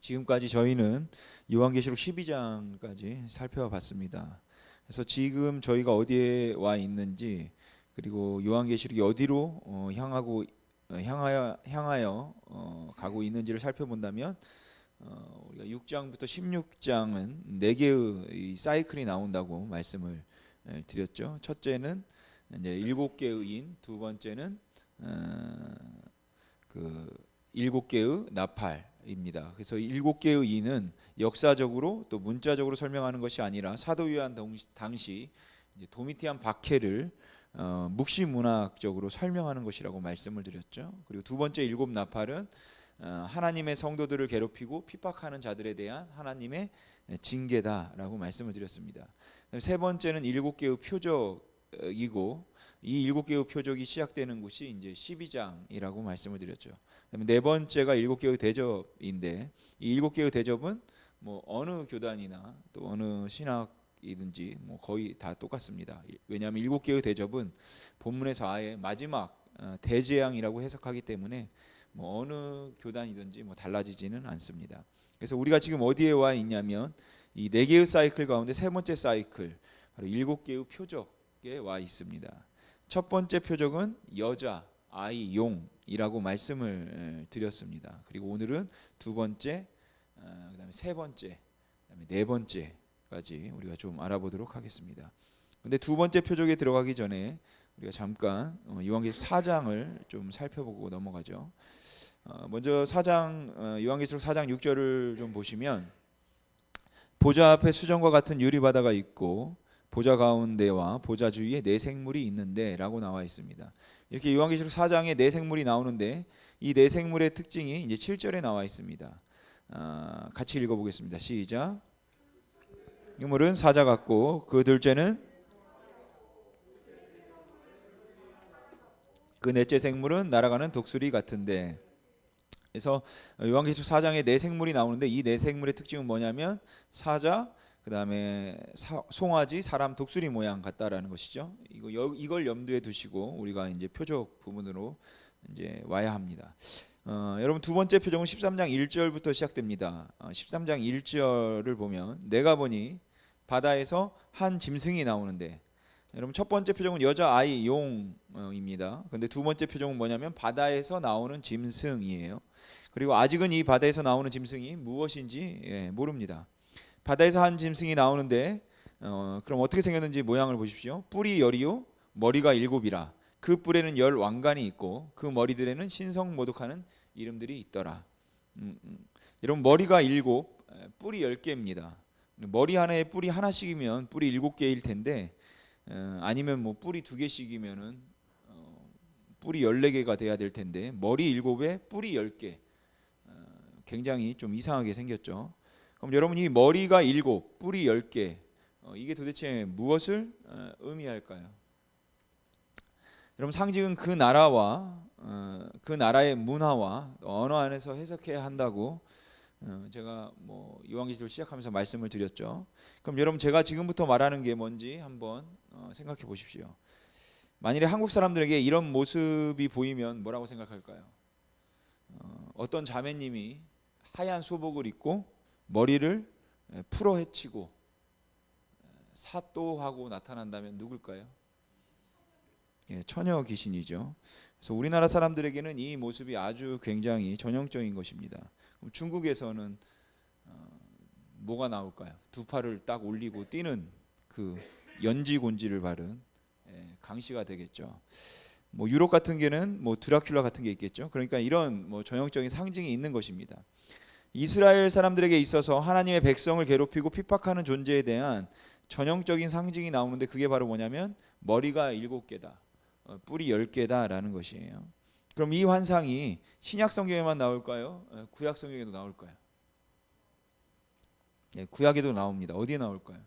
지금까지 저희는 요한계시록 12장까지 살펴봤습니다. 그래서 지금 저희가 어디에 와 있는지, 그리고 요한계시록이 어디로 향하여 가고 있는지를 살펴본다면, 우리가 6장부터 16장은 4개의 이 사이클이 나온다고 말씀을 드렸죠. 첫째는 이제 7개의 인, 두 번째는 그 7개의 나팔입니다. 그래서 7개의 인은 역사적으로 또 문자적으로 설명하는 것이 아니라 사도 요한 당시 이제 도미티안 박해를 묵시문학적으로 설명하는 것이라고 말씀을 드렸죠. 그리고 두 번째 7 나팔은 하나님의 성도들을 괴롭히고 핍박하는 자들에 대한 하나님의 징계다라고 말씀을 드렸습니다. 세 번째는 7개의 표적이고, 이 7개의 표적이 시작되는 곳이 이제 12장이라고 말씀을 드렸죠. 네 번째가 7개의 대접인데, 이 7개의 대접은 뭐 어느 교단이나 또 어느 신학이든지 뭐 거의 다 똑같습니다. 왜냐하면 7개의 대접은 본문에서 아예 마지막 대재앙이라고 해석하기 때문에 뭐 어느 교단이든지 뭐 달라지지는 않습니다. 그래서 우리가 지금 어디에 와 있냐면 이 4개의 사이클 가운데 세 번째 사이클, 바로 7개의 표적에 와 있습니다. 첫 번째 표적은 여자, 아이, 용이라고 말씀을 드렸습니다. 그리고 오늘은 두 번째, 그다음에 세 번째, 그다음에 네 번째까지 우리가 좀 알아보도록 하겠습니다. 근데 두 번째 표적에 들어가기 전에 우리가 잠깐 요한계시록 4장을 좀 살펴보고 넘어가죠. 먼저 4장, 요한계시록 4장 6절을 좀 보시면, 보좌 앞에 수정과 같은 유리바다가 있고 보좌 가운데와 보좌 주위에 네 생물이 있는데 라고 나와 있습니다. 이렇게 요한계시록 4장에 네 생물이 나오는데, 이 네 생물의 특징이 이제 7절에 나와 있습니다. 같이 읽어보겠습니다. 시작. 유물은 사자 같고 그 둘째는 그 넷째 생물은 날아가는 독수리 같은데. 그래서 요한계시록 4장에 네 생물이 나오는데, 이 네 생물의 특징은 뭐냐면 사자, 그 다음에 송아지, 사람, 독수리 모양 같다라는 것이죠. 이걸 염두에 두시고 우리가 이제 표적 부분으로 이제 와야 합니다. 여러분, 두 번째 표적은 13장 1절부터 시작됩니다. 13장 1절을 보면, 내가 보니 바다에서 한 짐승이 나오는데, 여러분 첫 번째 표적은 여자, 아이, 용입니다. 근데 두 번째 표적은 뭐냐면 바다에서 나오는 짐승이에요. 그리고 아직은 이 바다에서 나오는 짐승이 무엇인지 모릅니다. 바다에서 한 짐승이 나오는데, 그럼 어떻게 생겼는지 모양을 보십시오. 뿔이 열이요 머리가 7이라. 그 뿔에는 10 왕관이 있고 그 머리들에는 신성모독하는 이름들이 있더라. 여러분, 머리가 7, 뿔이 10개입니다. 머리 하나에 뿔이 하나씩이면 뿔이 7개일 텐데, 아니면 뭐 뿔이 2개씩이면은 뿔이 14개가 돼야 될 텐데, 머리 7에 뿔이 10개. 굉장히 좀 이상하게 생겼죠. 그럼 여러분, 이 머리가 7, 뿔이 10개, 이게 도대체 무엇을 의미할까요? 여러분, 상징은 그 나라와 그 나라의 문화와 언어 안에서 해석해야 한다고 제가 뭐 요한계시록을 시작하면서 말씀을 드렸죠. 그럼 여러분, 제가 지금부터 말하는 게 뭔지 한번 생각해 보십시오. 만일에 한국 사람들에게 이런 모습이 보이면 뭐라고 생각할까요? 어떤 자매님이 하얀 소복을 입고 머리를 풀어 헤치고 사또하고 나타난다면 누굴까요? 처녀 귀신이죠. 그래서 우리나라 사람들에게는 이 모습이 아주 굉장히 전형적인 것입니다. 그럼 중국에서는 뭐가 나올까요? 두 팔을 딱 올리고 뛰는 그 연지곤지를 바른 강씨가 되겠죠. 뭐 유럽 같은 게는 뭐 드라큘라 같은 게 있겠죠. 그러니까 이런 뭐 전형적인 상징이 있는 것입니다. 이스라엘 사람들에게 있어서 하나님의 백성을 괴롭히고 핍박하는 존재에 대한 전형적인 상징이 나오는데, 그게 바로 뭐냐면 머리가 7개다, 뿔이 10개다라는 것이에요. 그럼 이 환상이 신약 성경에만 나올까요? 구약 성경에도 나올까요? 구약에도 나옵니다. 어디에 나올까요?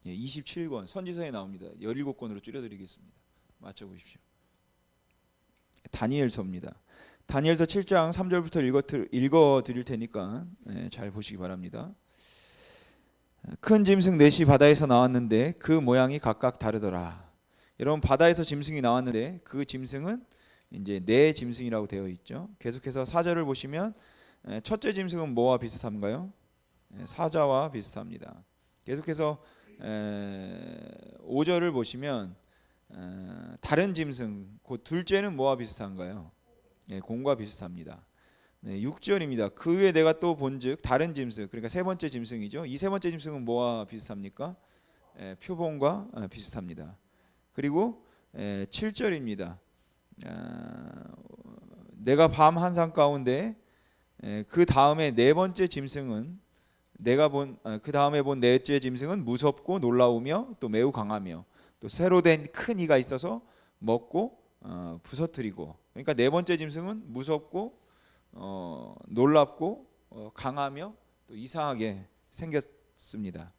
27권 선지서에 나옵니다. 17권으로 줄여드리겠습니다. 맞춰보십시오. 다니엘서입니다. 다니엘서 7장 3절부터 읽어드릴 테니까 잘 보시기 바랍니다. 큰 짐승 넷이 바다에서 나왔는데 그 모양이 각각 다르더라. 여러분, 바다에서 짐승이 나왔는데 그 짐승은 이제 네 짐승이라고 되어 있죠. 계속해서 4절을 보시면 첫째 짐승은 뭐와 비슷한가요? 사자와 비슷합니다. 계속해서 5절을 보시면 다른 짐승, 곧 둘째는 뭐와 비슷한가요? 곰과 비슷합니다. 6절입니다. 그 후에 내가 또 본즉 다른 짐승, 그러니까 세 번째 짐승이죠. 이 세 번째 짐승은 뭐와 비슷합니까? 표범과 비슷합니다. 그리고 7절입니다. 내가 밤 한상 가운데 그 다음에 네 번째 짐승은 그 다음에 본 넷째 짐승은 무섭고 놀라우며 또 매우 강하며 또 새로 된 큰 이가 있어서 먹고 부서뜨리고. 그러니까 네 번째 짐승은 무섭고 놀랍고 강하며 또 이상하게 생겼습니다.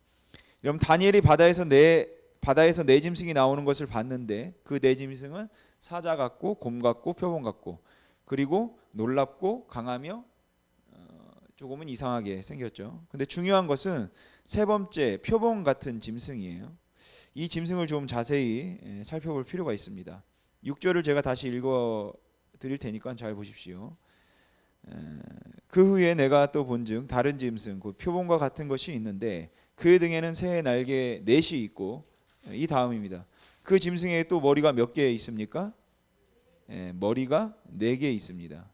여러분, 다니엘이 바다에서 네 짐승이 나오는 것을 봤는데 그 네 짐승은 사자 같고 곰 같고 표범 같고 그리고 놀랍고 강하며 조금은 이상하게 생겼죠. 근데 중요한 것은 세 번째 표범 같은 짐승이에요. 이 짐승을 좀 자세히 살펴볼 필요가 있습니다. 6절을 제가 다시 읽어 드릴 테니까 잘 보십시오. 그 후에 내가 또 본즉 다른 짐승 그 표범과 같은 것이 있는데 그 등에는 새 날개 넷이 있고, 이 다음입니다. 그 짐승에 또 머리가 몇 개 있습니까? 머리가 4개 있습니다.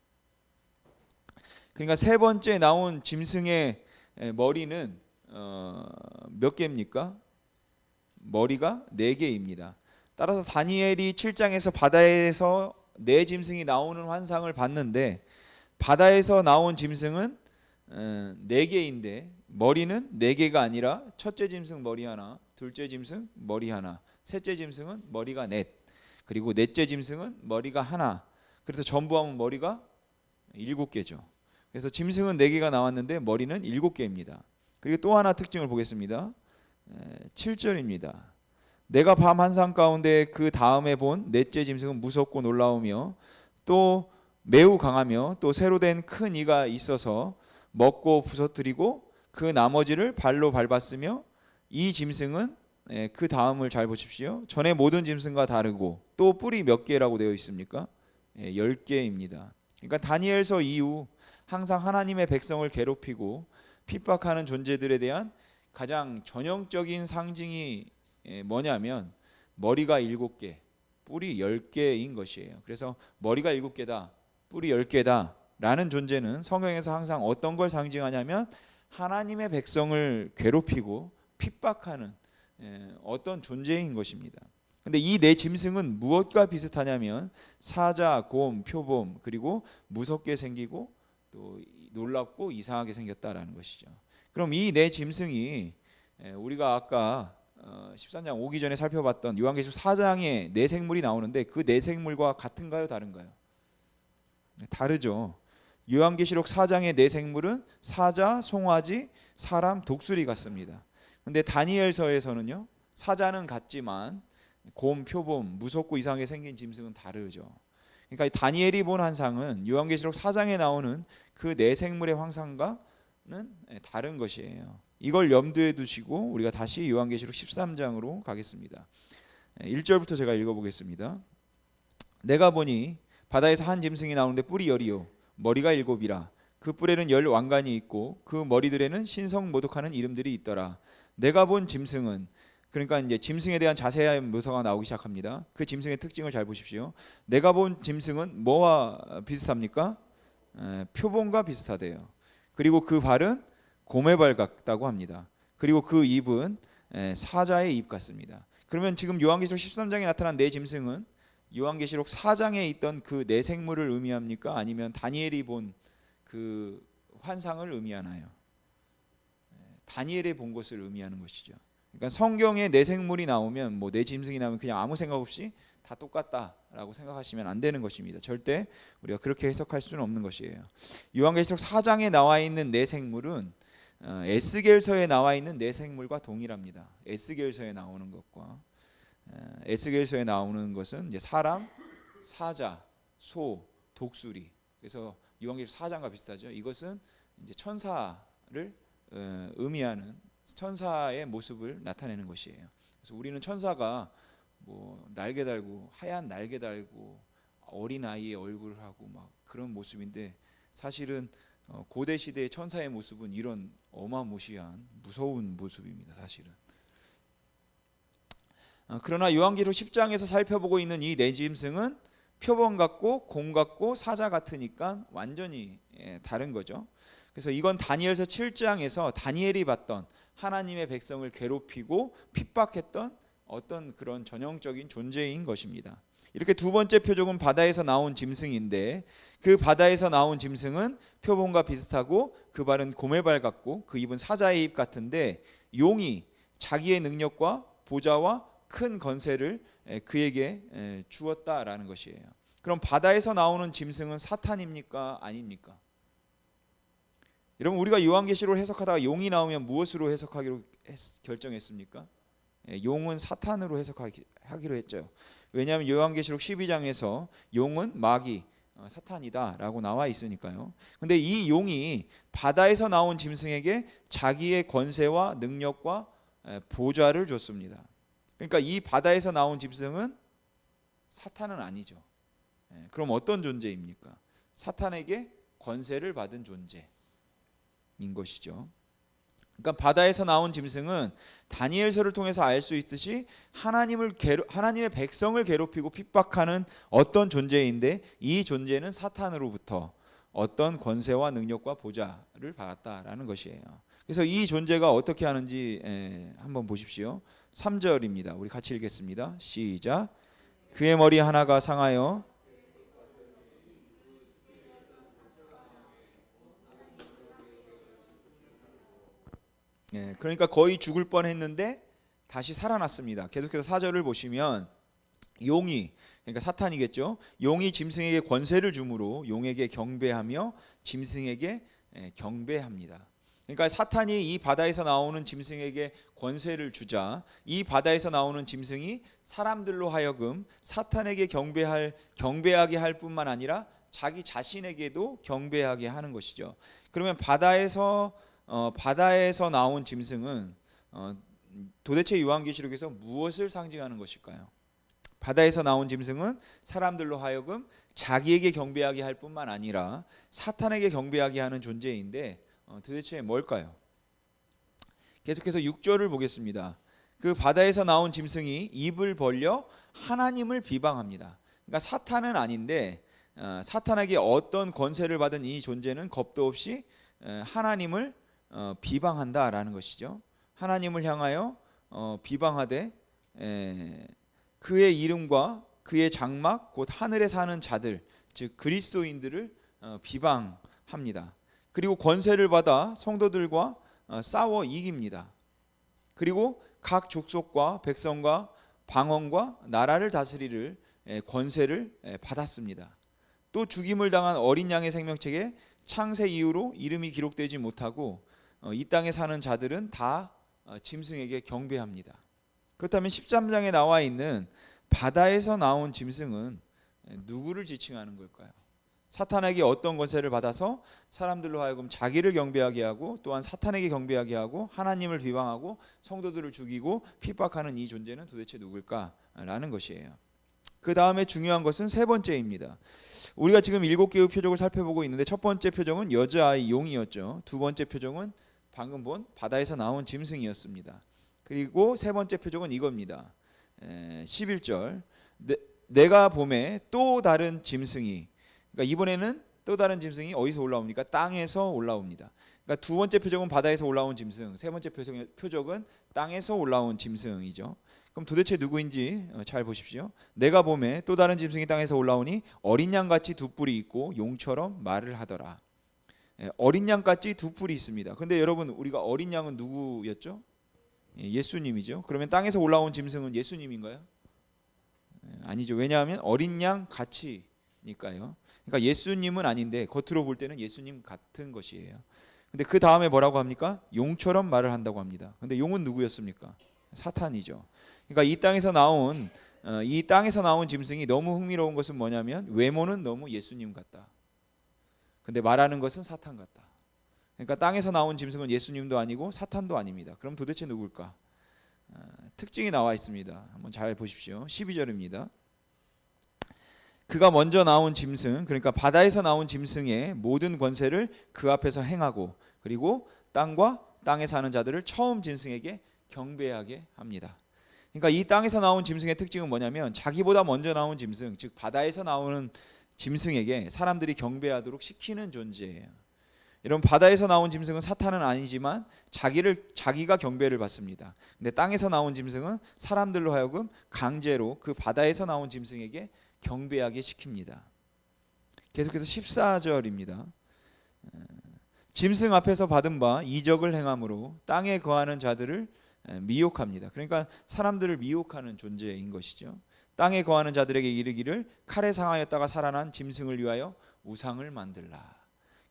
그러니까 세 번째 나온 짐승의 머리는 몇 개입니까? 머리가 4개입니다. 따라서 다니엘이 7장에서 바다에서 네 짐승이 나오는 환상을 봤는데 바다에서 나온 짐승은 4개인데 머리는 4개가 아니라 첫째 짐승 머리 하나, 둘째 짐승 머리 하나, 셋째 짐승은 머리가 넷, 그리고 넷째 짐승은 머리가 하나. 그래서 전부 하면 머리가 7개죠. 그래서 짐승은 4개가 나왔는데 머리는 7개입니다. 그리고 또 하나 특징을 보겠습니다. 7절입니다. 내가 밤 한상 가운데 그 다음에 본 넷째 짐승은 무섭고 놀라우며 또 매우 강하며 또 새로 된 큰 이가 있어서 먹고 부서뜨리고 그 나머지를 발로 밟았으며 이 짐승은 그 다음을 잘 보십시오. 전에 모든 짐승과 다르고 또 뿔이 몇 개라고 되어 있습니까? 10개입니다. 그러니까 다니엘서 이후 항상 하나님의 백성을 괴롭히고 핍박하는 존재들에 대한 가장 전형적인 상징이 뭐냐면 머리가 7개, 뿔이 10개인 것이에요. 그래서 머리가 7개다, 뿔이 10개다 라는 존재는 성경에서 항상 어떤 걸 상징하냐면 하나님의 백성을 괴롭히고 핍박하는 어떤 존재인 것입니다. 근데 이 네 짐승은 무엇과 비슷하냐면 사자, 곰, 표범, 그리고 무섭게 생기고 또 놀랍고 이상하게 생겼다라는 것이죠. 그럼 이 네 짐승이 우리가 아까 13장 오기 전에 살펴봤던 요한계시록 4장에 네 생물이 나오는데 그 네 생물과 같은가요, 다른가요? 다르죠. 요한계시록 4장의 네 생물은 사자, 송아지, 사람, 독수리 같습니다. 근데 다니엘서에서는요, 사자는 같지만 곰, 표범, 무섭고 이상하게 생긴 짐승은 다르죠. 그러니까 다니엘이 본 환상은 요한계시록 4장에 나오는 그 네 생물의 환상과는 다른 것이에요. 이걸 염두에 두시고 우리가 다시 요한계시록 13장으로 가겠습니다. 1절부터 제가 읽어보겠습니다. 내가 보니 바다에서 한 짐승이 나오는데 뿔이 10이요 머리가 7이라. 그 뿔에는 10 왕관이 있고 그 머리들에는 신성 모독하는 이름들이 있더라. 내가 본 짐승은, 그러니까 이제 짐승에 대한 자세한 묘사가 나오기 시작합니다. 그 짐승의 특징을 잘 보십시오. 내가 본 짐승은 뭐와 비슷합니까? 표범과 비슷하대요. 그리고 그 발은 곰의 발 같다고 합니다. 그리고 그 입은 사자의 입 같습니다. 그러면 지금 요한계시록 13장에 나타난 네 짐승은 요한계시록 4장에 있던 그 네 생물을 의미합니까? 아니면 다니엘이 본 그 환상을 의미하나요? 다니엘이 본 것을 의미하는 것이죠. 그러니까 성경에 네 생물이 나오면 뭐 네 짐승이 나오면 그냥 아무 생각 없이 다 똑같다라고 생각하시면 안 되는 것입니다. 절대 우리가 그렇게 해석할 수는 없는 것이에요. 요한계시록 4장에 나와 있는 네 생물은 에스겔서에 나와 있는 네 생물과 동일합니다. 에스겔서에 나오는 것과 에스겔서에 나오는 것은 이제 사람, 사자, 소, 독수리. 그래서 요한계시록 4장과 비슷하죠. 이것은 이제 천사를 의미하는 천사의 모습을 나타내는 것이에요. 그래서 우리는 천사가 뭐 날개 달고 하얀 날개 달고 어린 아이의 얼굴을 하고 막 그런 모습인데 사실은 고대 시대의 천사의 모습은 이런 어마무시한 무서운 모습입니다. 사실은. 그러나 요한계시록 10장에서 살펴보고 있는 이 네 짐승은 표범 같고 곰 같고 사자 같으니까 완전히 다른 거죠. 그래서 이건 다니엘서 7장에서 다니엘이 봤던 하나님의 백성을 괴롭히고 핍박했던 어떤 그런 전형적인 존재인 것입니다. 이렇게 두 번째 표적은 바다에서 나온 짐승인데 그 바다에서 나온 짐승은 표범과 비슷하고 그 발은 곰의 발 같고 그 입은 사자의 입 같은데 용이 자기의 능력과 보좌와 큰 권세를 그에게 주었다라는 것이에요. 그럼 바다에서 나오는 짐승은 사탄입니까? 아닙니까? 여러분 우리가 요한계시록을 해석하다가 용이 나오면 무엇으로 해석하기로 결정했습니까? 용은 사탄으로 해석하기로 했죠. 왜냐하면 요한계시록 12장에서 용은 마귀 사탄이다라고 나와 있으니까요. 근데 이 용이 바다에서 나온 짐승에게 자기의 권세와 능력과 보좌를 줬습니다. 그러니까 이 바다에서 나온 짐승은 사탄은 아니죠. 그럼 어떤 존재입니까? 사탄에게 권세를 받은 존재인 것이죠. 그러니까 바다에서 나온 짐승은 다니엘서를 통해서 알 수 있듯이 하나님의 백성을 괴롭히고 핍박하는 어떤 존재인데 이 존재는 사탄으로부터 어떤 권세와 능력과 보좌를 받았다라는 것이에요. 그래서 이 존재가 어떻게 하는지 한번 보십시오. 3절입니다. 우리 같이 읽겠습니다. 시작. 그의 머리 하나가 상하여 그러니까 거의 죽을 뻔했는데 다시 살아났습니다. 계속해서 4절을 보시면 용이 그러니까 사탄이겠죠. 용이 짐승에게 권세를 주므로 용에게 경배하며 짐승에게 경배합니다. 그러니까 사탄이 이 바다에서 나오는 짐승에게 권세를 주자 이 바다에서 나오는 짐승이 사람들로 하여금 사탄에게 경배하게 할 뿐만 아니라 자기 자신에게도 경배하게 하는 것이죠. 그러면 바다에서 나온 짐승은 도대체 요한계시록에서 무엇을 상징하는 것일까요? 바다에서 나온 짐승은 사람들로 하여금 자기에게 경배하게 할 뿐만 아니라 사탄에게 경배하게 하는 존재인데 도대체 뭘까요? 계속해서 6절을 보겠습니다. 그 바다에서 나온 짐승이 입을 벌려 하나님을 비방합니다. 그러니까 사탄은 아닌데 사탄에게 어떤 권세를 받은 이 존재는 겁도 없이 하나님을 비방한다라는 것이죠. 하나님을 향하여 비방하되 그의 이름과 그의 장막 곧 하늘에 사는 자들 즉 그리스도인들을 비방합니다. 그리고 권세를 받아 성도들과 싸워 이깁니다. 그리고 각 족속과 백성과 방언과 나라를 다스리를 권세를 받았습니다. 또 죽임을 당한 어린 양의 생명책에 창세 이후로 이름이 기록되지 못하고 이 땅에 사는 자들은 다 짐승에게 경배합니다. 그렇다면 13장에 나와 있는 바다에서 나온 짐승은 누구를 지칭하는 걸까요? 사탄에게 어떤 권세를 받아서 사람들로 하여금 자기를 경배하게 하고 또한 사탄에게 경배하게 하고 하나님을 비방하고 성도들을 죽이고 핍박하는 이 존재는 도대체 누굴까라는 것이에요. 그 다음에 중요한 것은 세 번째입니다. 우리가 지금 7개의 표적을 살펴보고 있는데 첫 번째 표적은 여자아이 용이었죠. 두 번째 표적은 방금 본 바다에서 나온 짐승이었습니다. 그리고 세 번째 표적은 이겁니다. 11절 내가 봄에 또 다른 짐승이 그러니까 이번에는 또 다른 짐승이 어디서 올라옵니까? 땅에서 올라옵니다. 그러니까 두 번째 표적은 바다에서 올라온 짐승, 세 번째 표적은 땅에서 올라온 짐승이죠. 그럼 도대체 누구인지 잘 보십시오. 내가 봄에 또 다른 짐승이 땅에서 올라오니 어린 양같이 두 뿔이 있고 용처럼 말을 하더라. 어린 양같이 두 뿔이 있습니다. 근데 여러분 우리가 어린 양은 누구였죠? 예수님이죠. 그러면 땅에서 올라온 짐승은 예수님인가요? 아니죠. 왜냐하면 어린 양 같이니까요. 그러니까 예수님은 아닌데 겉으로 볼 때는 예수님 같은 것이에요. 근데 그 다음에 뭐라고 합니까? 용처럼 말을 한다고 합니다. 근데 용은 누구였습니까? 사탄이죠. 그러니까 이 땅에서 나온 짐승이 너무 흥미로운 것은 뭐냐면 외모는 너무 예수님 같다. 근데 말하는 것은 사탄 같다. 그러니까 땅에서 나온 짐승은 예수님도 아니고 사탄도 아닙니다. 그럼 도대체 누굴까? 특징이 나와 있습니다. 한번 잘 보십시오. 12절입니다. 그가 먼저 나온 짐승, 그러니까 바다에서 나온 짐승의 모든 권세를 그 앞에서 행하고, 그리고 땅과 땅에 사는 자들을 처음 짐승에게 경배하게 합니다. 그러니까 이 땅에서 나온 짐승의 특징은 뭐냐면 자기보다 먼저 나온 짐승, 즉 바다에서 나오는 짐승에게 사람들이 경배하도록 시키는 존재예요. 여러분, 바다에서 나온 짐승은 사탄은 아니지만 자기가 경배를 받습니다. 근데 땅에서 나온 짐승은 사람들로 하여금 강제로 그 바다에서 나온 짐승에게 경배하게 시킵니다. 계속해서 14절입니다. 짐승 앞에서 받은 바 이적을 행함으로 땅에 거하는 자들을 미혹합니다. 그러니까 사람들을 미혹하는 존재인 것이죠. 땅에 거하는 자들에게 이르기를 칼에 상하였다가 살아난 짐승을 위하여 우상을 만들라.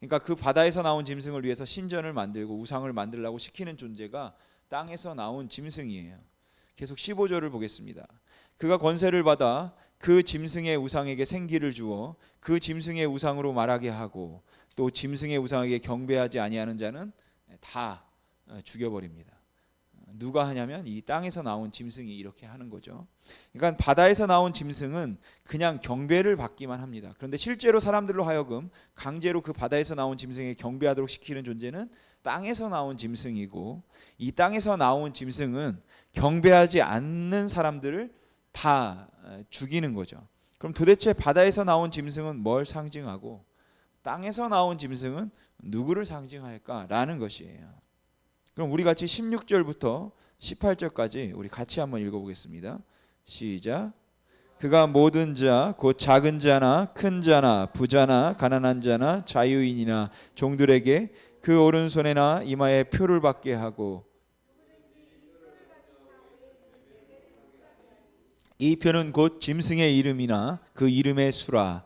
그러니까 그 바다에서 나온 짐승을 위해서 신전을 만들고 우상을 만들라고 시키는 존재가 땅에서 나온 짐승이에요. 계속 15절을 보겠습니다. 그가 권세를 받아 그 짐승의 우상에게 생기를 주어 그 짐승의 우상으로 말하게 하고 또 짐승의 우상에게 경배하지 아니하는 자는 다 죽여버립니다. 누가 하냐면 이 땅에서 나온 짐승이 이렇게 하는 거죠. 그러니까 바다에서 나온 짐승은 그냥 경배를 받기만 합니다. 그런데 실제로 사람들로 하여금 강제로 그 바다에서 나온 짐승에게 경배하도록 시키는 존재는 땅에서 나온 짐승이고, 이 땅에서 나온 짐승은 경배하지 않는 사람들을 다 죽이는 거죠. 그럼 도대체 바다에서 나온 짐승은 뭘 상징하고 땅에서 나온 짐승은 누구를 상징할까라는 것이에요. 그럼 우리 같이 16절부터 18절까지 우리 같이 한번 읽어보겠습니다. 시작. 그가 모든 자 곧 작은 자나 큰 자나 부자나 가난한 자나 자유인이나 종들에게 그 오른손에나 이마에 표를 받게 하고, 이 표는 곧 짐승의 이름이나 그 이름의 수라.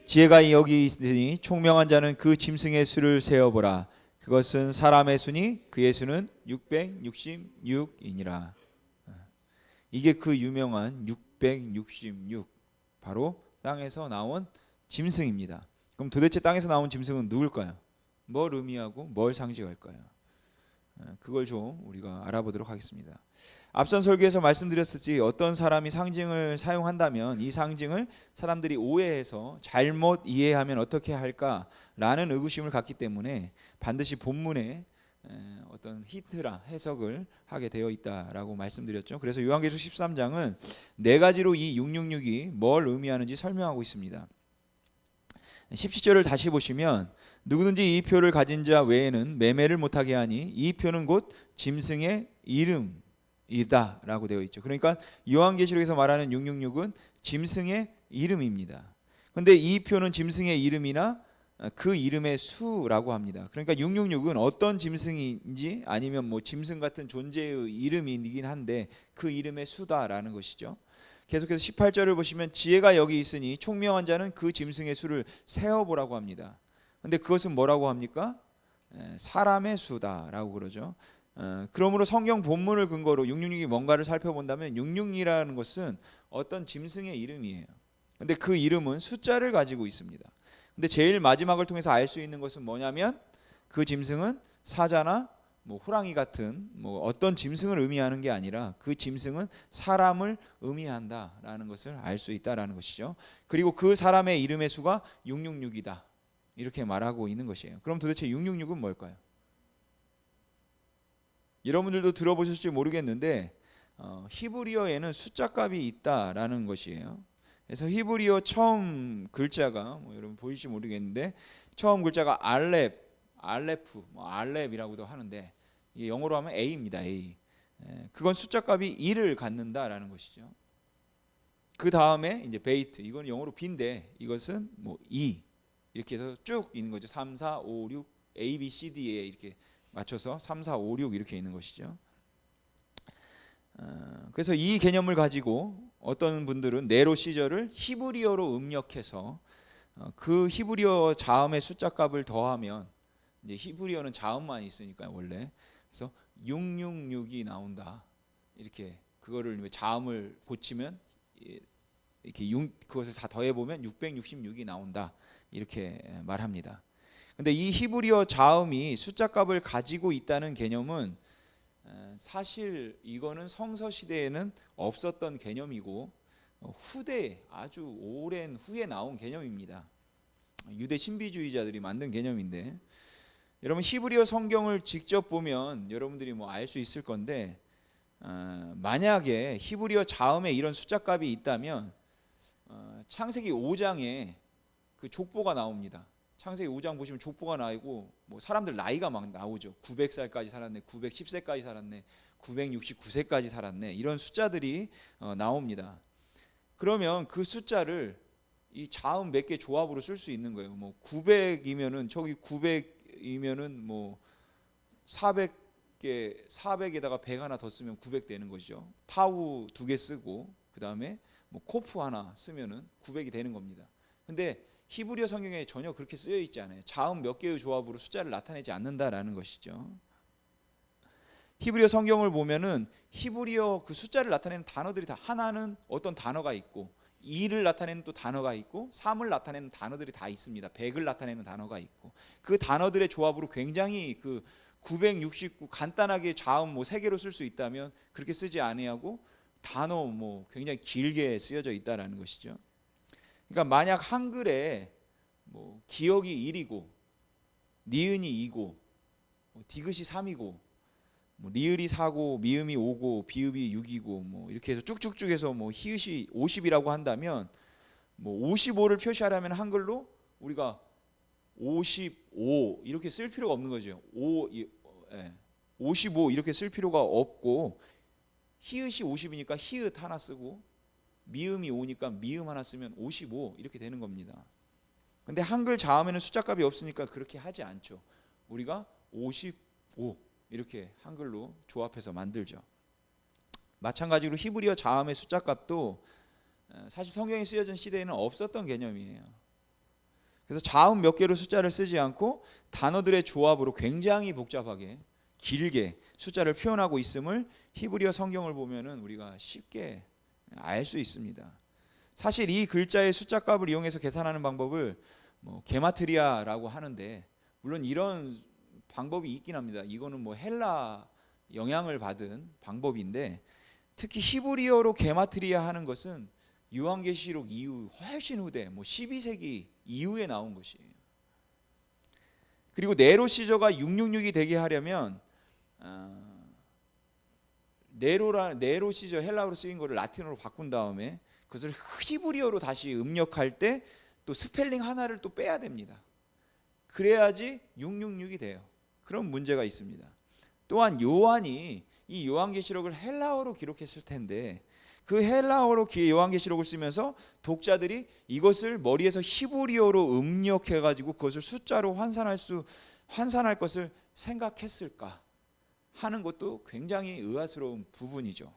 지혜가 여기 있으니 총명한 자는 그 짐승의 수를 세어보라. 그것은 사람의 수니 그의 수는 666이니라. 이게 그 유명한 666, 바로 땅에서 나온 짐승입니다. 그럼 도대체 땅에서 나온 짐승은 누굴까요? 뭘 의미하고 뭘 상징할까요? 그걸 좀 우리가 알아보도록 하겠습니다. 앞선 설교에서 말씀드렸듯이 어떤 사람이 상징을 사용한다면 이 상징을 사람들이 오해해서 잘못 이해하면 어떻게 할까라는 의구심을 갖기 때문에 반드시 본문에 어떤 히트라 해석을 하게 되어 있다라고 말씀드렸죠. 그래서 요한계시록 13장은 네 가지로 이 666이 뭘 의미하는지 설명하고 있습니다. 17절을 다시 보시면 누구든지 이 표를 가진 자 외에는 매매를 못하게 하니 이 표는 곧 짐승의 이름이다 라고 되어 있죠. 그러니까 요한계시록에서 말하는 666은 짐승의 이름입니다. 그런데 이 표는 짐승의 이름이나 그 이름의 수라고 합니다. 그러니까 666은 어떤 짐승인지 아니면 뭐 짐승 같은 존재의 이름이긴 한데 그 이름의 수다라는 것이죠. 계속해서 18절을 보시면 지혜가 여기 있으니 총명한 자는 그 짐승의 수를 세어보라고 합니다. 근데 그것은 뭐라고 합니까? 사람의 수다라고 그러죠. 그러므로 성경 본문을 근거로 666이 뭔가를 살펴본다면 666이라는 것은 어떤 짐승의 이름이에요. 근데 그 이름은 숫자를 가지고 있습니다. 근데 제일 마지막을 통해서 알 수 있는 것은 뭐냐면 그 짐승은 사자나 뭐 호랑이 같은 뭐 어떤 짐승을 의미하는 게 아니라 그 짐승은 사람을 의미한다라는 것을 알 수 있다라는 것이죠. 그리고 그 사람의 이름의 수가 666이다. 이렇게 말하고 있는 것이에요. 그럼 도대체 666은 뭘까요? 여러분들도 들어보셨을지 모르겠는데 히브리어에는 숫자 값이 있다라는 것이에요. 그래서 히브리어 처음 글자가 여러분 보이실지 모르겠는데 처음 글자가 알레프, 알렙이라고도 하는데 이게 영어로 하면 A입니다. A. 그건 숫자 값이 1을 갖는다라는 것이죠. 그 다음에 이제 베이트, 이건 영어로 B인데 이것은 뭐 2 이렇게 해서 쭉 있는 거죠. 3, 4, 5, 6 A, B, C, D에 이렇게 맞춰서 3, 4, 5, 6 이렇게 있는 것이죠. 그래서 이 개념을 가지고 어떤 분들은 네로 시절을 히브리어로 음력해서 그 히브리어 자음의 숫자 값을 더하면 이제 히브리어는 자음만 있으니까 원래 그래서 666이 나온다. 이렇게 그거를 자음을 고치면 이렇게 그것을 다 더해 보면 666이 나온다. 이렇게 말합니다. 근데 이 히브리어 자음이 숫자 값을 가지고 있다는 개념은 사실 이거는 성서 시대에는 없었던 개념이고 후대 아주 오랜 후에 나온 개념입니다. 유대 신비주의자들이 만든 개념인데, 여러분 히브리어 성경을 직접 보면 여러분들이 뭐 알 수 있을 건데, 만약에 히브리어 자음에 이런 숫자값이 있다면 창세기 5장에 그 족보가 나옵니다. 창세기 5장 보시면 족보가 나오고 뭐 사람들 나이가 막 나오죠. 900살까지 살았네, 910세까지 살았네, 969세까지 살았네, 이런 숫자들이 나옵니다. 그러면 그 숫자를 이 자음 몇 개 조합으로 쓸 수 있는 거예요. 뭐 900이면은 저기 900이면은 뭐 400개 400에다가 100 하나 더 쓰면 900 되는 것이죠. 타우 2개 쓰고 그다음에 뭐 코프 하나 쓰면은 900이 되는 겁니다. 근데 히브리어 성경에 전혀 그렇게 쓰여 있지 않아요. 자음 몇 개의 조합으로 숫자를 나타내지 않는다라는 것이죠. 히브리어 성경을 보면은 히브리어 그 숫자를 나타내는 단어들이 다, 하나는 어떤 단어가 있고 2를 나타내는 또 단어가 있고 3을 나타내는 단어들이 다 있습니다. 100을 나타내는 단어가 있고, 그 단어들의 조합으로 굉장히 그 969 간단하게 자음 뭐 3개로 쓸 수 있다면 그렇게 쓰지 아니하고 단어 뭐 굉장히 길게 쓰여져 있다라는 것이죠. 그러니까 만약 한글에 뭐 기억이 1이고 니은이 2고 디귿이 3이고 뭐 리을이 4고 미음이 5고 비읍이 6이고 뭐 이렇게 해서 쭉쭉쭉 해서 뭐 히읗이 50이라고 한다면, 뭐 55를 표시하려면 한글로 우리가 55 이렇게 쓸 필요가 없는 거죠. 55 이렇게 쓸 필요가 없고, 히읗이 50이니까 히읗 하나 쓰고 미음이 5니까 미음 하나 쓰면 55 이렇게 되는 겁니다. 근데 한글 자음에는 숫자값이 없으니까 그렇게 하지 않죠. 우리가 55 이렇게 한글로 조합해서 만들죠. 마찬가지로 히브리어 자음의 숫자값도 사실 성경에 쓰여진 시대에는 없었던 개념이에요. 그래서 자음 몇 개로 숫자를 쓰지 않고 단어들의 조합으로 굉장히 복잡하게 길게 숫자를 표현하고 있음을 히브리어 성경을 보면은 우리가 쉽게 알 수 있습니다. 사실 이 글자의 숫자값을 이용해서 계산하는 방법을 뭐 게마트리아라고 하는데, 물론 이런 방법이 있긴 합니다. 이거는 뭐 헬라 영향을 받은 방법인데, 특히 히브리어로 게마트리아 하는 것은 요한계시록 이후 훨씬 후대, 뭐 12세기 이후에 나온 것이에요. 그리고 네로 시저가 666이 되게 하려면 네로 시저 헬라어로 쓰인 거를 라틴어로 바꾼 다음에 그것을 히브리어로 다시 음력할 때 또 스펠링 하나를 또 빼야 됩니다. 그래야지 666이 돼요. 그런 문제가 있습니다. 또한 요한이 이 요한계시록을 헬라어로 기록했을 텐데, 그 헬라어로 요한계시록을 쓰면서 독자들이 이것을 머리에서 히브리어로 음력해 가지고 그것을 숫자로 환산할 것을 생각했을까 하는 것도 굉장히 의아스러운 부분이죠.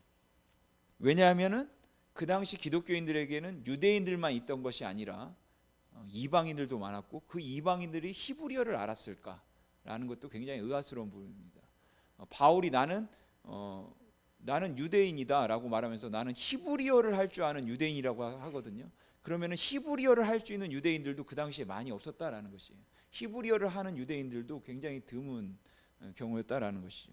왜냐하면은 그 당시 기독교인들에게는 유대인들만 있던 것이 아니라 이방인들도 많았고, 그 이방인들이 히브리어를 알았을까라는 것도 굉장히 의아스러운 부분입니다. 바울이 나는 유대인이다라고 말하면서 나는 히브리어를 할 줄 아는 유대인이라고 하거든요. 그러면은 히브리어를 할 수 있는 유대인들도 그 당시에 많이 없었다라는 것이에요. 히브리어를 하는 유대인들도 굉장히 드문 경우였다라는 것이죠.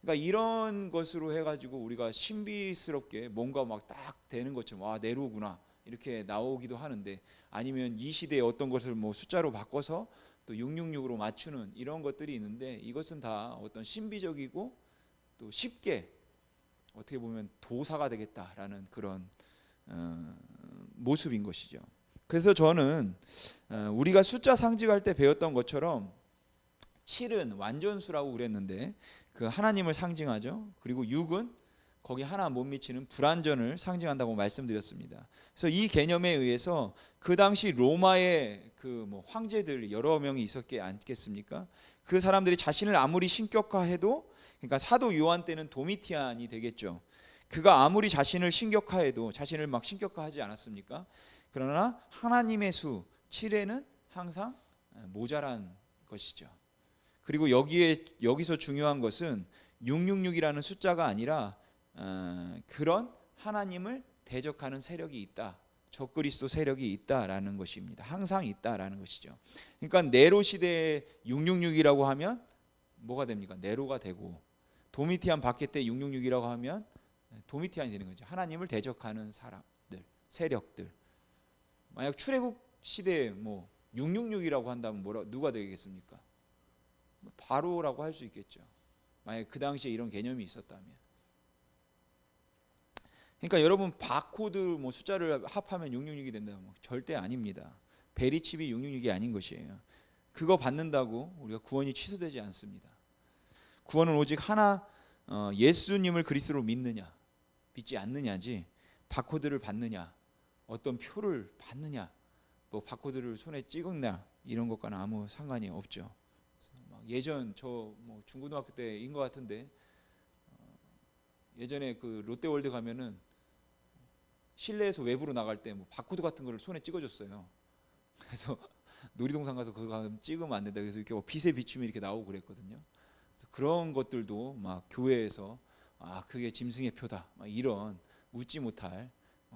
그러니까 이런 것으로 해가지고 우리가 신비스럽게 뭔가 막 딱 되는 것처럼, 와 네로구나 이렇게 나오기도 하는데, 아니면 이 시대에 어떤 것을 뭐 숫자로 바꿔서 또 666으로 맞추는 이런 것들이 있는데, 이것은 다 어떤 신비적이고 또 쉽게 어떻게 보면 도사가 되겠다라는 그런 모습인 것이죠. 그래서 저는 우리가 숫자 상징할 때 배웠던 것처럼 7은 완전수라고 그랬는데 그 하나님을 상징하죠. 그리고 6은 거기 하나 못 미치는 불완전을 상징한다고 말씀드렸습니다. 그래서 이 개념에 의해서 그 당시 로마의 그 뭐 황제들 여러 명이 있었지 않겠습니까? 그 사람들이 자신을 아무리 신격화해도, 그러니까 사도 요한 때는 도미티안이 되겠죠. 그가 아무리 자신을 신격화해도 자신을 막 신격화하지 않았습니까? 그러나 하나님의 수 7에는 항상 모자란 것이죠. 그리고 여기서 중요한 것은 666이라는 숫자가 아니라 그런 하나님을 대적하는 세력이 있다, 적그리스도 세력이 있다라는 것입니다. 항상 있다라는 것이죠. 그러니까 네로 시대에 666이라고 하면 뭐가 됩니까? 네로가 되고, 도미티안 바뀌 때 666이라고 하면 도미티안이 되는 거죠. 하나님을 대적하는 사람들, 세력들. 만약 출애굽 시대에 뭐 666이라고 한다면 누가 되겠습니까? 바로라고 할 수 있겠죠. 만약 그 당시에 이런 개념이 있었다면. 그러니까 여러분 바코드 뭐 숫자를 합하면 666이 된다면 절대 아닙니다. 베리칩이 666이 아닌 것이에요. 그거 받는다고 우리가 구원이 취소되지 않습니다. 구원은 오직 하나, 예수님을 그리스도로 믿느냐 믿지 않느냐지, 바코드를 받느냐, 어떤 표를 받느냐, 뭐 바코드를 손에 찍었냐 이런 것과는 아무 상관이 없죠. 예전 저 뭐 중고등학교 때인 것 같은데, 예전에 그 롯데월드 가면은 실내에서 외부로 나갈 때 뭐 바코드 같은 거를 손에 찍어줬어요. 그래서 놀이동산 가서 그거 가면 찍으면 안 된다. 그래서 이렇게 뭐 빛에 비추면 이렇게 나오고 그랬거든요. 그래서 그런 것들도 막 교회에서 그게 짐승의 표다, 막 이런 웃지 못할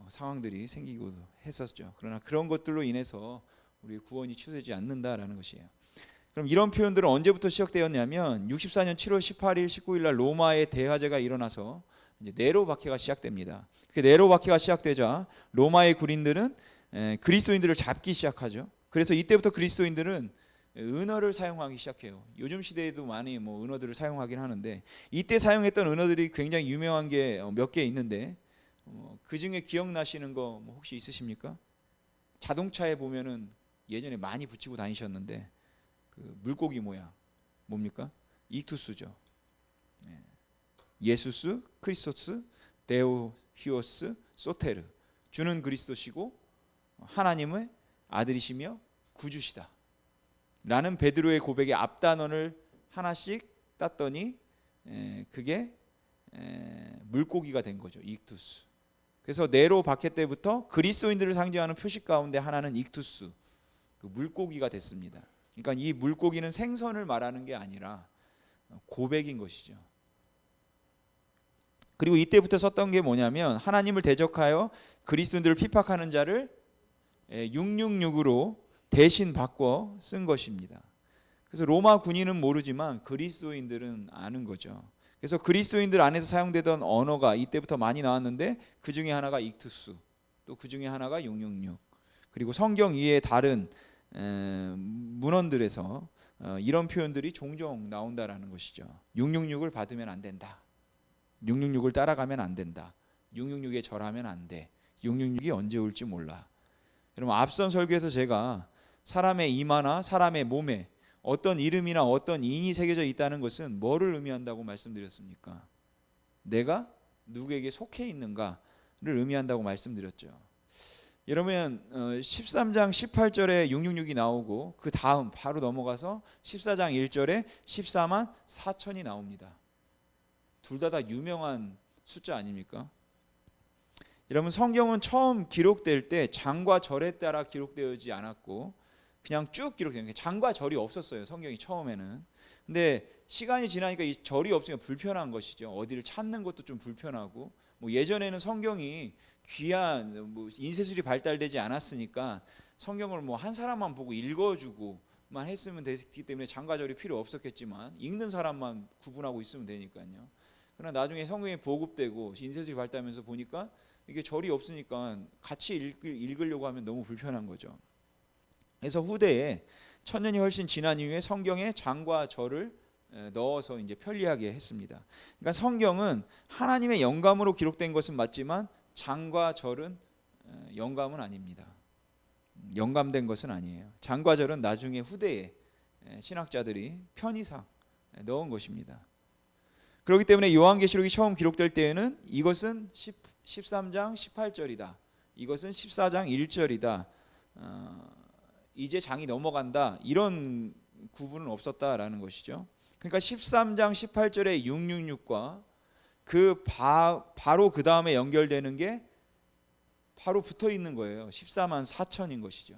상황들이 생기고 했었죠. 그러나 그런 것들로 인해서 우리 구원이 취소되지 않는다라는 것이에요. 그럼 이런 표현들은 언제부터 시작되었냐면 64년 7월 18일, 19일 날 로마의 대화재가 일어나서 이제 네로 박해가 시작됩니다. 그 네로 박해가 시작되자 로마의 군인들은 그리스도인들을 잡기 시작하죠. 그래서 이때부터 그리스도인들은 은어를 사용하기 시작해요. 요즘 시대에도 많이 뭐 은어들을 사용하긴 하는데, 이때 사용했던 은어들이 굉장히 유명한 게 몇 개 있는데, 그 중에 기억나시는 거 뭐 혹시 있으십니까? 자동차에 보면은 예전에 많이 붙이고 다니셨는데 그 물고기 모양 뭡니까? 익투스죠. 예수스, 크리스토스, 데오 히오스, 소테르. 주는 그리스도시고 하나님의 아들이시며 구주시다 라는 베드로의 고백의 앞단원을 하나씩 땄더니 그게 물고기가 된 거죠. 익투스. 그래서 네로 박해 때부터 그리스도인들을 상징하는 표식 가운데 하나는 익투스, 그 물고기가 됐습니다. 그러니까 이 물고기는 생선을 말하는 게 아니라 고백인 것이죠. 그리고 이때부터 썼던 게 뭐냐면, 하나님을 대적하여 그리스도인들을 핍박하는 자를 666으로 대신 바꿔 쓴 것입니다. 그래서 로마 군인은 모르지만 그리스도인들은 아는 거죠. 그래서 그리스도인들 안에서 사용되던 언어가 이때부터 많이 나왔는데, 그 중에 하나가 익투스, 또 그 중에 하나가 666. 그리고 성경 이외의 다른 문헌들에서 이런 표현들이 종종 나온다라는 것이죠. 666을 받으면 안 된다. 666을 따라가면 안 된다. 666에 절하면 안 돼. 666이 언제 올지 몰라. 여러분, 앞선 설교에서 제가 사람의 이마나 사람의 몸에 어떤 이름이나 어떤 인이 새겨져 있다는 것은 뭐를 의미한다고 말씀드렸습니까? 내가 누구에게 속해 있는가를 의미한다고 말씀드렸죠. 여러분, 13장 18절에 666이 나오고 그 다음 바로 넘어가서 14장 1절에 14만 4천이 나옵니다. 둘 다 유명한 숫자 아닙니까? 여러분, 성경은 처음 기록될 때 장과 절에 따라 기록되지 않았고 그냥 쭉 기록되는 게, 장과 절이 없었어요, 성경이 처음에는. 근데 시간이 지나니까 이 절이 없으니까 불편한 것이죠. 어디를 찾는 것도 좀 불편하고, 뭐 예전에는 성경이 귀한 뭐 인쇄술이 발달되지 않았으니까 성경을 뭐 한 사람만 보고 읽어주고만 했으면 됐기 때문에 장과 절이 필요 없었겠지만, 읽는 사람만 구분하고 있으면 되니까요. 그러나 나중에 성경이 보급되고 인쇄술이 발달하면서 보니까 이게 절이 없으니까 같이 읽으려고 하면 너무 불편한 거죠. 그래서 후대에 천년이 훨씬 지난 이후에 성경에 장과 절을 넣어서 이제 편리하게 했습니다. 그러니까 성경은 하나님의 영감으로 기록된 것은 맞지만 장과 절은 영감은 아닙니다. 영감된 것은 아니에요. 장과 절은 나중에 후대에 신학자들이 편의상 넣은 것입니다. 그렇기 때문에 요한계시록이 처음 기록될 때에는 이것은 13장 18절이다. 이것은 14장 1절이다. 이제 장이 넘어간다. 이런 구분은 없었다라는 것이죠. 그러니까 13장 18절의 666과 바로 그 다음에 연결되는 게 바로 붙어 있는 거예요. 14만 4천인 것이죠.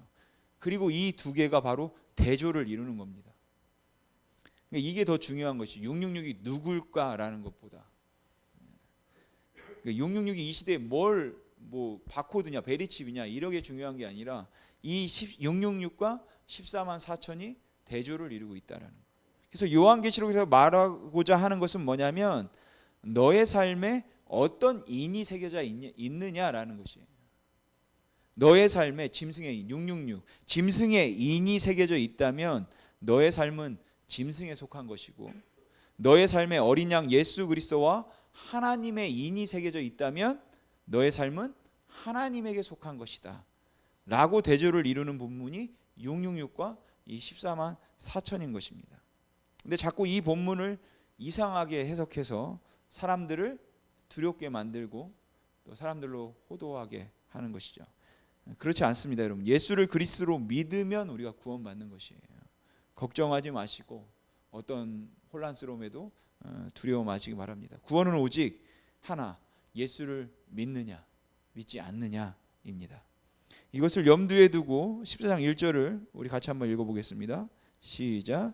그리고 이 두 개가 바로 대조를 이루는 겁니다. 그러니까 이게 더 중요한 것이 666이 누굴까라는 것보다, 666이 이 시대에 뭐 바코드냐 베리칩이냐 이런 게 중요한 게 아니라 이 666과 14만 4천이 대조를 이루고 있다라는 거예요. 그래서 요한계시록에서 말하고자 하는 것은 뭐냐면, 너의 삶에 어떤 인이 새겨져 있느냐라는 것이에요. 너의 삶에 짐승의 인, 666, 짐승의 인이 새겨져 있다면 너의 삶은 짐승에 속한 것이고, 너의 삶에 어린 양 예수 그리스도와 하나님의 인이 새겨져 있다면 너의 삶은 하나님에게 속한 것이다 라고 대조를 이루는 본문이 666과 이 14만 4천인 것입니다. 근데 자꾸 이 본문을 이상하게 해석해서 사람들을 두렵게 만들고 또 사람들로 호도하게 하는 것이죠. 그렇지 않습니다, 여러분. 예수를 그리스도로 믿으면 우리가 구원받는 것이에요. 걱정하지 마시고 어떤 혼란스러움에도 두려워 마시기 바랍니다. 구원은 오직 하나, 예수를 믿느냐 믿지 않느냐입니다. 이것을 염두에 두고 14장 1절을 우리 같이 한번 읽어보겠습니다. 시작.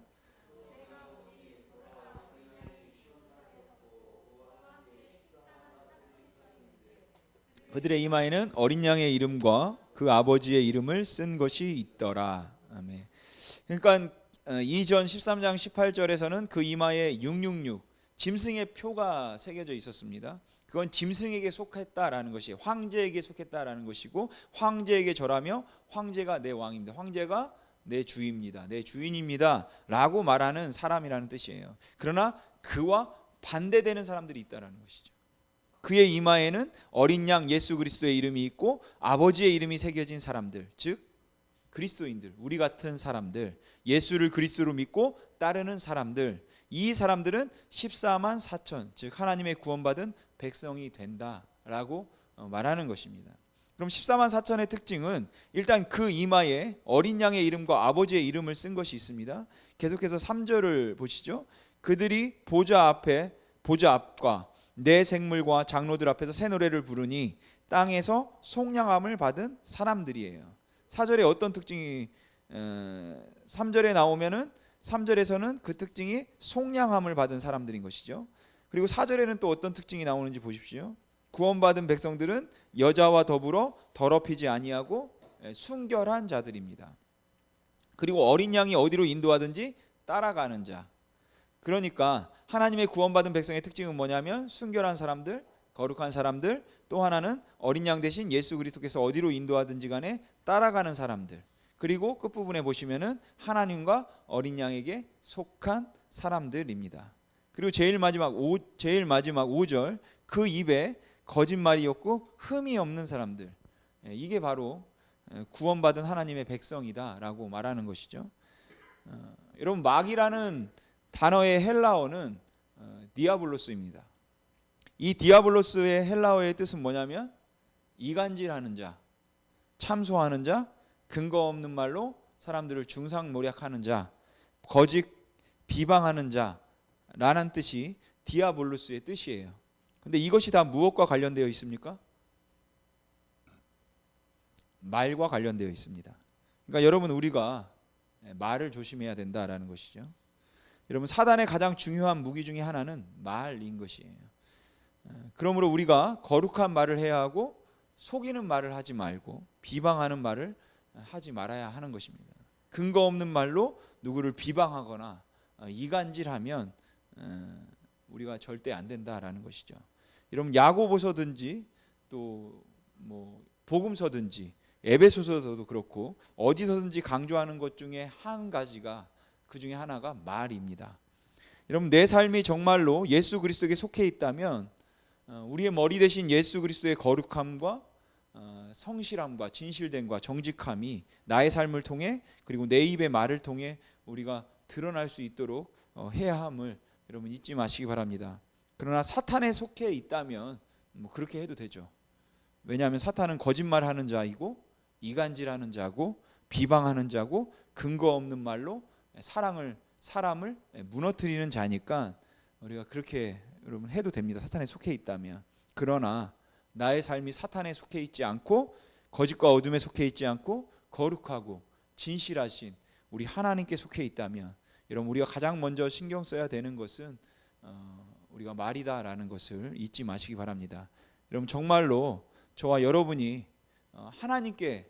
그들의 이마에는 어린 양의 이름과 그 아버지의 이름을 쓴 것이 있더라. 아멘. 그러니까 이전 13장 18절에서는 그 이마에 666 짐승의 표가 새겨져 있었습니다. 그건 짐승에게 속했다라는 것이, 황제에게 속했다라는 것이고, 황제에게 절하며 황제가 내 왕입니다, 황제가 내 주입니다, 내 주인입니다 라고 말하는 사람이라는 뜻이에요. 그러나 그와 반대되는 사람들이 있다라는 것이죠. 그의 이마에는 어린 양 예수 그리스도의 이름이 있고 아버지의 이름이 새겨진 사람들, 즉 그리스도인들, 우리 같은 사람들, 예수를 그리스도로 믿고 따르는 사람들, 이 사람들은 14만 4천, 즉 하나님의 구원받은 백성이 된다라고 말하는 것입니다. 그럼 14만 4천의 특징은 일단 그 이마에 어린 양의 이름과 아버지의 이름을 쓴 것이 있습니다. 계속해서 3절을 보시죠. 그들이 보좌 앞과 내 생물과 장로들 앞에서 새 노래를 부르니 땅에서 속량함을 받은 사람들이에요. 4절에 어떤 특징이 3절에 나오면은 3절에서는 그 특징이 속량함을 받은 사람들인 것이죠. 그리고 4절에는 또 어떤 특징이 나오는지 보십시오. 구원받은 백성들은 여자와 더불어 더럽히지 아니하고 순결한 자들입니다. 그리고 어린 양이 어디로 인도하든지 따라가는 자. 그러니까 하나님의 구원받은 백성의 특징은 뭐냐면 순결한 사람들, 거룩한 사람들, 또 하나는 어린 양 대신 예수 그리스도께서 어디로 인도하든지 간에 따라가는 사람들, 그리고 끝부분에 보시면은 하나님과 어린 양에게 속한 사람들입니다. 그리고 제일 마지막 5절, 그 입에 거짓말이 없고 흠이 없는 사람들, 이게 바로 구원받은 하나님의 백성이다라고 말하는 것이죠. 여러분, 마귀라는 단어의 헬라어는 디아블로스입니다. 이 디아블로스의 헬라어의 뜻은 뭐냐면 이간질하는 자, 참소하는 자, 근거 없는 말로 사람들을 중상모략하는 자, 거짓 비방하는 자라는 뜻이 디아블로스의 뜻이에요. 근데 이것이 다 무엇과 관련되어 있습니까? 말과 관련되어 있습니다. 그러니까 여러분, 우리가 말을 조심해야 된다라는 것이죠. 여러분, 사단의 가장 중요한 무기 중에 하나는 말인 것이에요. 그러므로 우리가 거룩한 말을 해야 하고 속이는 말을 하지 말고 비방하는 말을 하지 말아야 하는 것입니다. 근거 없는 말로 누구를 비방하거나 이간질하면 우리가 절대 안 된다라는 것이죠. 여러분, 야고보서든지 또 복음서든지 에베소서도 그렇고 어디서든지 강조하는 것 중에 한 가지가, 그 중에 하나가 말입니다. 여러분, 내 삶이 정말로 예수 그리스도에게 속해 있다면 우리의 머리 대신 예수 그리스도의 거룩함과 성실함과 진실됨과 정직함이 나의 삶을 통해, 그리고 내 입의 말을 통해 우리가 드러날 수 있도록 해야 함을 여러분 잊지 마시기 바랍니다. 그러나 사탄에 속해 있다면 그렇게 해도 되죠. 왜냐하면 사탄은 거짓말하는 자이고 이간질하는 자고 비방하는 자고 근거 없는 말로 사람을 무너뜨리는 자니까 우리가 그렇게 여러분 해도 됩니다. 사탄에 속해 있다면. 그러나 나의 삶이 사탄에 속해 있지 않고 거짓과 어둠에 속해 있지 않고 거룩하고 진실하신 우리 하나님께 속해 있다면, 여러분, 우리가 가장 먼저 신경 써야 되는 것은 우리가 말이다라는 것을 잊지 마시기 바랍니다. 여러분, 정말로 저와 여러분이 하나님께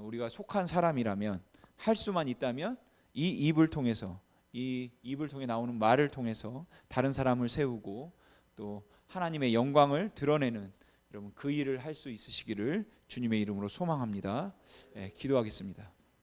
우리가 속한 사람이라면, 할 수만 있다면 이 입을 통해서, 이 입을 통해 나오는 말을 통해서 다른 사람을 세우고 또 하나님의 영광을 드러내는 여러분 그 일을 할 수 있으시기를 주님의 이름으로 소망합니다. 기도하겠습니다.